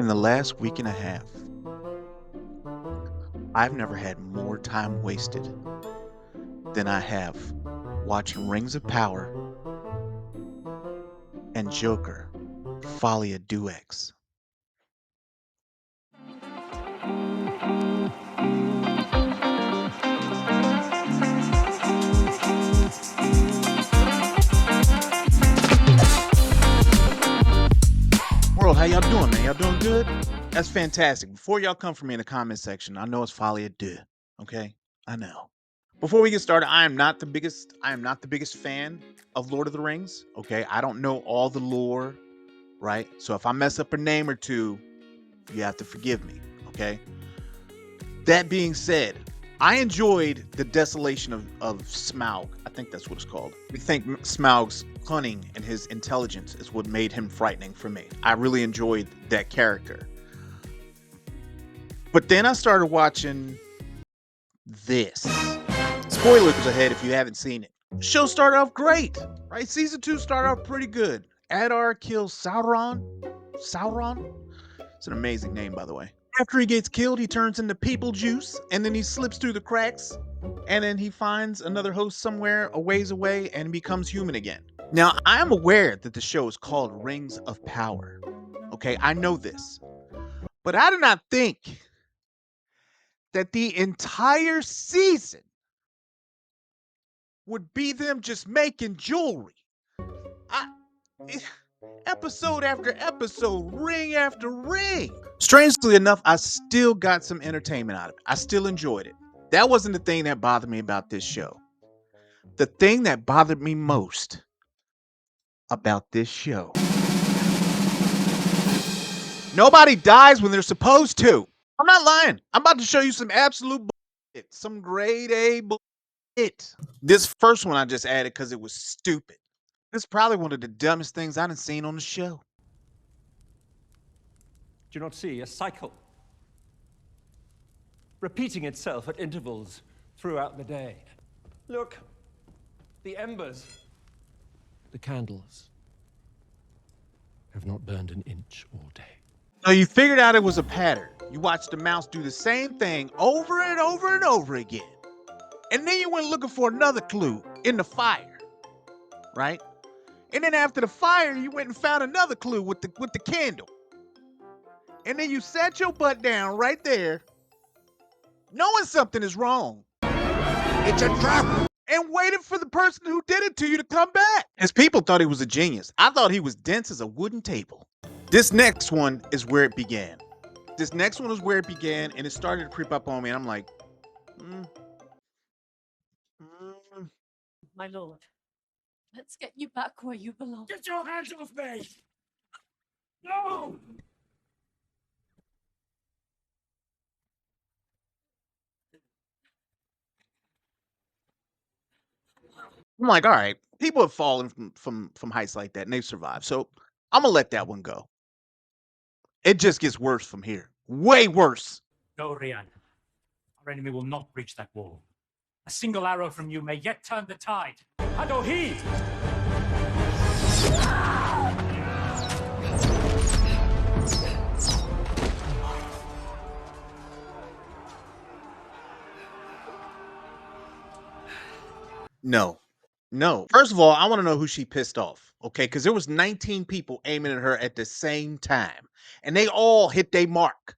In the last week and a half, I've never had more time wasted than I have watching Rings of Power and Joker, Folia Duex. World, how y'all doing, man? Y'all doing good? That's fantastic. Before y'all come for me in the comment section, I know it's Folia Du, okay? I know. Before we get started, I am not the biggest fan of Lord of the Rings, okay? I don't know all the lore, right? So if I mess up a name or two, you have to forgive me, okay? That being said, I enjoyed the desolation of Smaug. I think that's what it's called. I think Smaug's cunning and his intelligence is what made him frightening for me. I really enjoyed that character. But then I started watching this. Spoilers ahead if you haven't seen it. Show started off great, right? Season 2 started off pretty good. Adar kills Sauron. It's an amazing name, by the way. After he gets killed, he turns into people juice, and then he slips through the cracks, and then he finds another host somewhere a ways away and becomes human again. Now, I am aware that the show is called Rings of Power. Okay, I know this. But I did not think that the entire season would be them just making jewelry. Episode after episode, ring after ring. Strangely enough, I still got some entertainment out of it. I still enjoyed it. That wasn't the thing that bothered me about this show. The thing that bothered me most about this show. Nobody dies when they're supposed to. I'm not lying. I'm about to show you some absolute bullshit. Some grade A bullshit. This first one I just added because it was stupid. It's probably one of the dumbest things I've seen on the show. Do you not see a cycle repeating itself at intervals throughout the day? Look, the embers, the candles have not burned an inch all day. So you figured out it was a pattern. You watched the mouse do the same thing over and over and over again. And then you went looking for another clue in the fire, right? And then after the fire, you went and found another clue with the candle. And then you sat your butt down right there, knowing something is wrong. It's a trap. And waited for the person who did it to you to come back. His people thought he was a genius. I thought he was dense as a wooden table. This next one is where it began. And it started to creep up on me. And I'm like, My lord, let's get you back where you belong. Get your hands off me! No! I'm like, all right, people have fallen from heights like that and they've survived. So I'm gonna let that one go. It just gets worse from here. Way worse. No, Rian. Our enemy will not breach that wall. A single arrow from you may yet turn the tide. Hado heed! No. First of all, I want to know who she pissed off. Okay, because there was 19 people aiming at her at the same time. And they all hit their mark.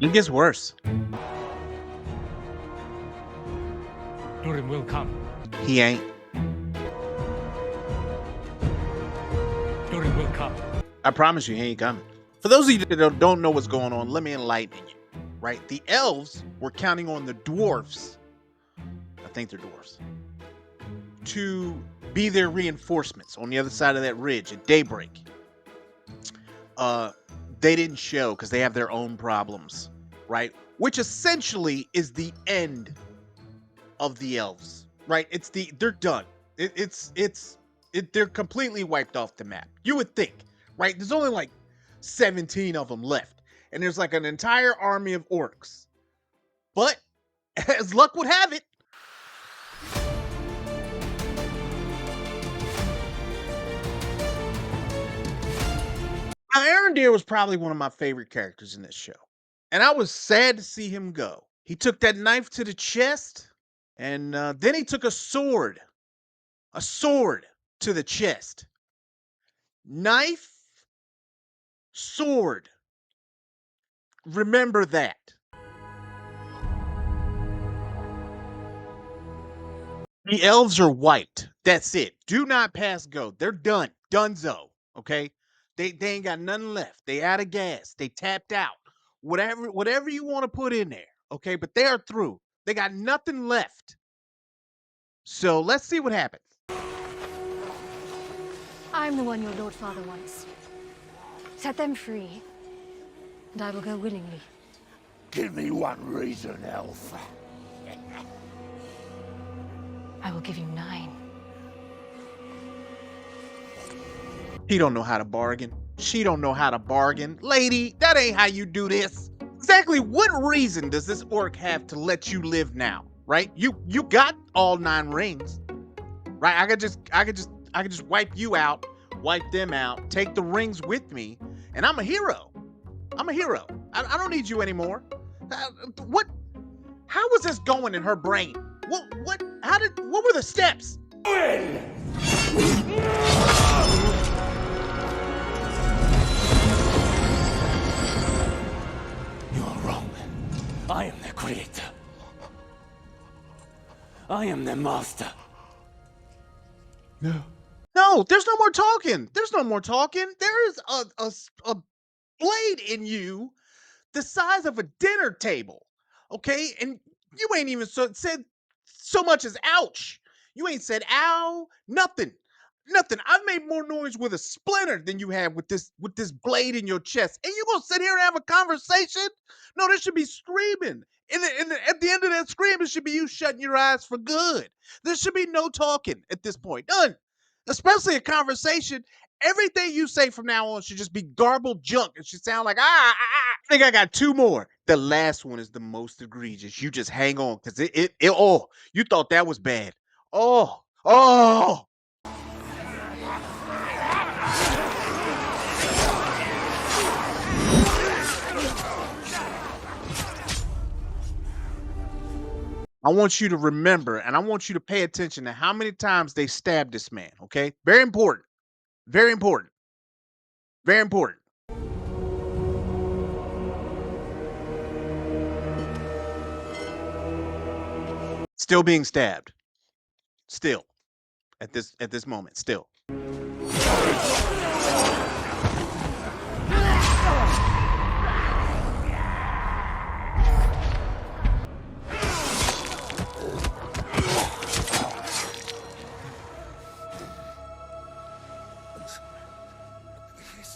It gets worse. Durin will come. He ain't. Durin will come. I promise you, he ain't coming. For those of you that don't know what's going on, let me enlighten you. Right? The elves were counting on the dwarves. I think they're dwarves. To be their reinforcements on the other side of that ridge at daybreak. They didn't show because they have their own problems, right? Which essentially is the end of the elves, right? They're done. They're completely wiped off the map. You would think, right? There's only like 17 of them left, and there's like an entire army of orcs. But as luck would have it, now Arondir was probably one of my favorite characters in this show. And I was sad to see him go. He took that knife to the chest, and then he took a sword to the chest. Knife, sword. Remember that. The elves are white. That's it. Do not pass go. They're done. Dunzo. Okay? They ain't got nothing left. They out of gas. They tapped out. Whatever you want to put in there. Okay, but they are through. They got nothing left. So let's see what happens. I'm the one your Lord Father wants. Set them free, and I will go willingly. Give me one reason, elf. I will give you 9. He don't know how to bargain. She don't know how to bargain. Lady, that ain't how you do this. Exactly what reason does this orc have to let you live now? Right? You got all 9 rings. Right? I could just wipe you out, wipe them out, take the rings with me, and I'm a hero. I'm a hero. I don't need you anymore. What? How was this going in her brain? What were the steps? You are wrong. I am the creator. I am the master. No, there's no more talking. There's no more talking. There is a blade in you the size of a dinner table. Okay? And you ain't even said so much as ouch. You ain't said ow, nothing. Nothing. I've made more noise with a splinter than you have with this blade in your chest. And you gonna sit here and have a conversation? No, there should be screaming. At the end of that scream, it should be you shutting your eyes for good. There should be no talking at this point. None. Especially a conversation. Everything you say from now on should just be garbled junk. It should sound like I think I got 2 more. The last one is the most egregious. You just hang on because oh, you thought that was bad. Oh. I want you to remember, and I want you to pay attention to how many times they stabbed this man, okay? Very important. Very important. Very important. Still being stabbed. Still. At this moment. Still.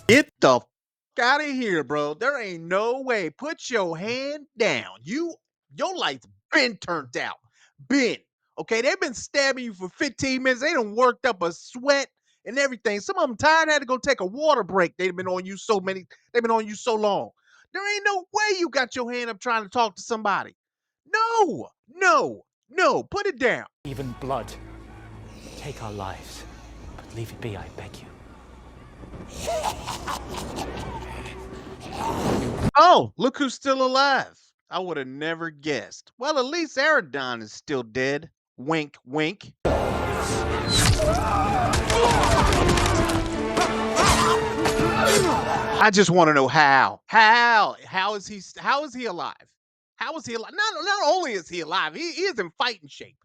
Get the f out of here, bro. There ain't no way. Put your hand down. Your lights been turned out. Been. Okay, they've been stabbing you for 15 minutes. They done worked up a sweat and everything. Some of them tired, had to go take a water break. They've been on you so long. There ain't no way you got your hand up trying to talk to somebody. No. Put it down. Even blood. Take our lives, but leave it be, I beg you. Oh, look who's still alive. I would have never guessed. Well, at least Aradon is still dead. Wink, wink. I just want to know how. How is he alive? How is he alive? Not only is he alive, he is in fighting shape.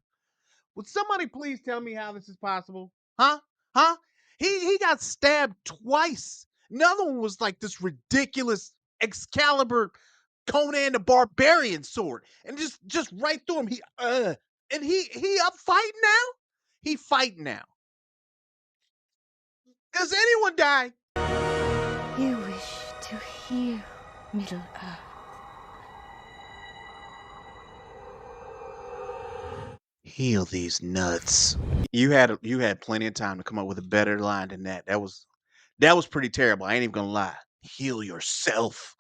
Would somebody please tell me how this is possible? Huh? He got stabbed twice. Another one was like this ridiculous Excalibur Conan the Barbarian sword, and just right through him. He up fighting now. He fighting now. Does anyone die? You wish to heal Middle Earth. Heal these nuts. You had plenty of time to come up with a better line than that. That was pretty terrible. I ain't even gonna lie. Heal yourself.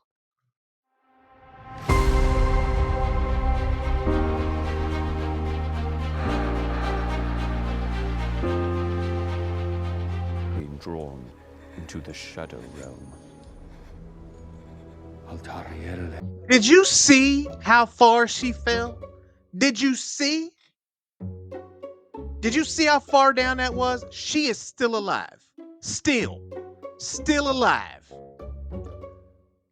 into the Shadow Realm. Altariel. Did you see how far she fell? Did you see? Did you see how far down that was? She is still alive. Still alive.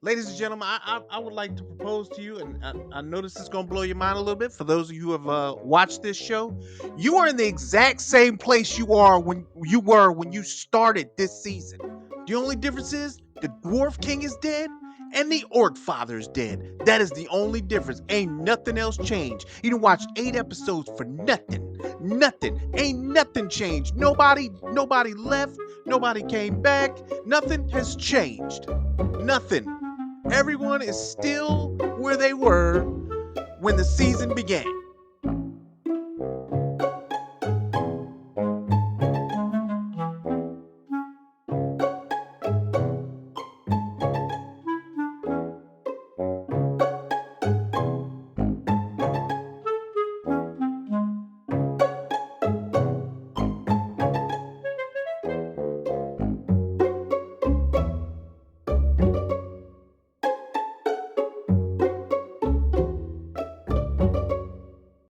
Ladies and gentlemen, I would like to propose to you, and I know this is going to blow your mind a little bit for those of you who have watched this show. You are in the exact same place you were when you started this season. The only difference is the Dwarf King is dead and the Orc Father is dead. That is the only difference. Ain't nothing else changed. You done watched 8 episodes for nothing. Nothing. Ain't nothing changed. Nobody left. Nobody came back. Nothing has changed. Nothing. Everyone is still where they were when the season began.